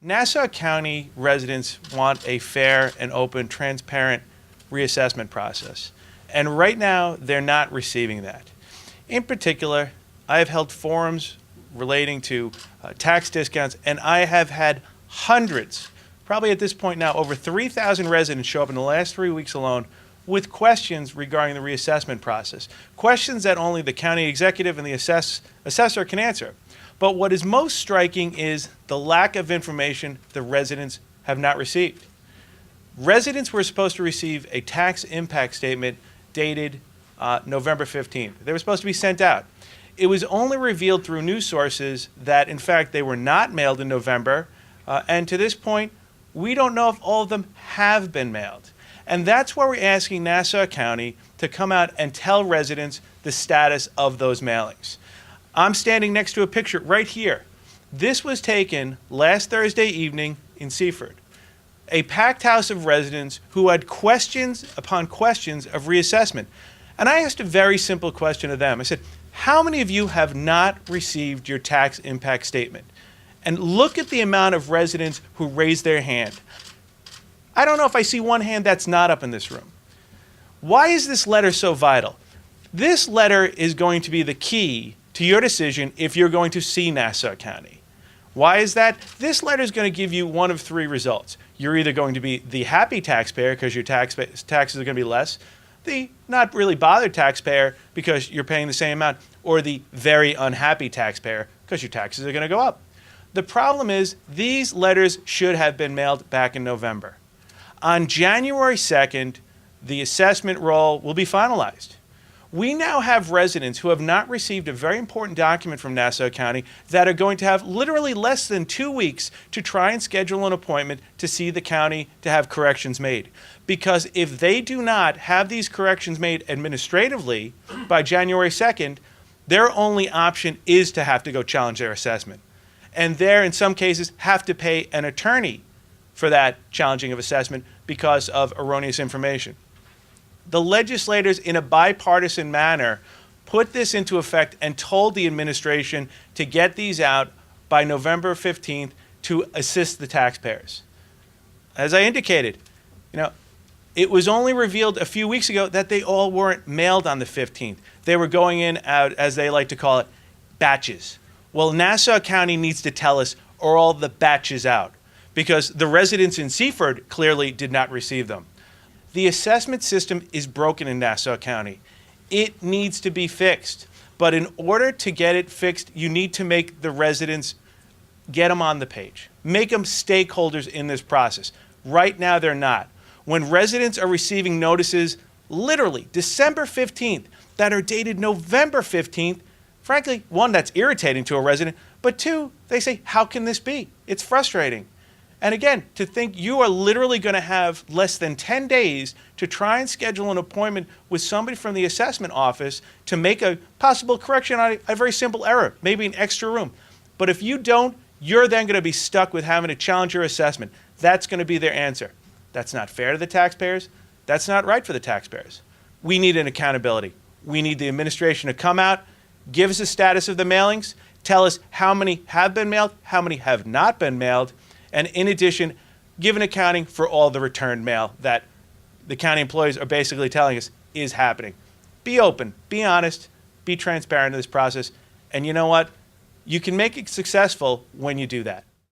Nassau County residents want a fair and open, transparent reassessment process. And right now, they're not receiving that. In particular, I have held forums relating to tax discounts, and I have had hundreds, probably at this point now, over 3,000 residents show up in the last 3 weeks alone with questions regarding the reassessment process. Questions that only the county executive and the assessor can answer. But what is most striking is the lack of information the residents have not received. Residents were supposed to receive a tax impact statement dated November 15th. They were supposed to be sent out. It was only revealed through news sources that, in fact, they were not mailed in November. And to this point, we don't know if all of them have been mailed. And that's why we're asking Nassau County to come out and tell residents the status of those mailings. I'm standing next to a picture right here. This was taken last Thursday evening in Seaford. A packed house of residents who had questions upon questions of reassessment. And I asked a very simple question of them. I said, how many of you have not received your tax impact statement? And look at the amount of residents who raised their hand. I don't know if I see one hand that's not up in this room. Why is this letter so vital? This letter is going to be the key to your decision if you're going to see Nassau County. Why is that? This letter is going to give you one of three results. You're either going to be the happy taxpayer because your taxes are going to be less, the not really bothered taxpayer because you're paying the same amount, or the very unhappy taxpayer because your taxes are going to go up. The problem is these letters should have been mailed back in November. On January 2nd, the assessment roll will be finalized. We now have residents who have not received a very important document from Nassau County that are going to have literally less than 2 weeks to try and schedule an appointment to see the county to have corrections made. Because if they do not have these corrections made administratively by January 2nd, their only option is to have to go challenge their assessment. And there, in some cases, have to pay an attorney for that challenging of assessment because of erroneous information. The legislators, in a bipartisan manner, put this into effect and told the administration to get these out by November 15th to assist the taxpayers. As I indicated, it was only revealed a few weeks ago that they all weren't mailed on the 15th. They were going in out, as they like to call it, batches. Well, Nassau County needs to tell us, are all the batches out? Because the residents in Seaford clearly did not receive them. The assessment system is broken in Nassau County. It needs to be fixed. But in order to get it fixed, you need to make the residents, get them on the page. Make them stakeholders in this process. Right now, they're not. When residents are receiving notices, literally December 15th, that are dated November 15th, frankly, one, that's irritating to a resident, but two, they say, how can this be? It's frustrating. And again, to think you are literally going to have less than 10 days to try and schedule an appointment with somebody from the assessment office to make a possible correction on a very simple error, maybe an extra room. But if you don't, you're then going to be stuck with having to challenge your assessment. That's going to be their answer. That's not fair to the taxpayers. That's not right for the taxpayers. We need an accountability. We need the administration to come out, give us the status of the mailings, tell us how many have been mailed, how many have not been mailed, and in addition, give an accounting for all the returned mail that the county employees are basically telling us is happening. Be open, be honest, be transparent in this process, and you know what? You can make it successful when you do that.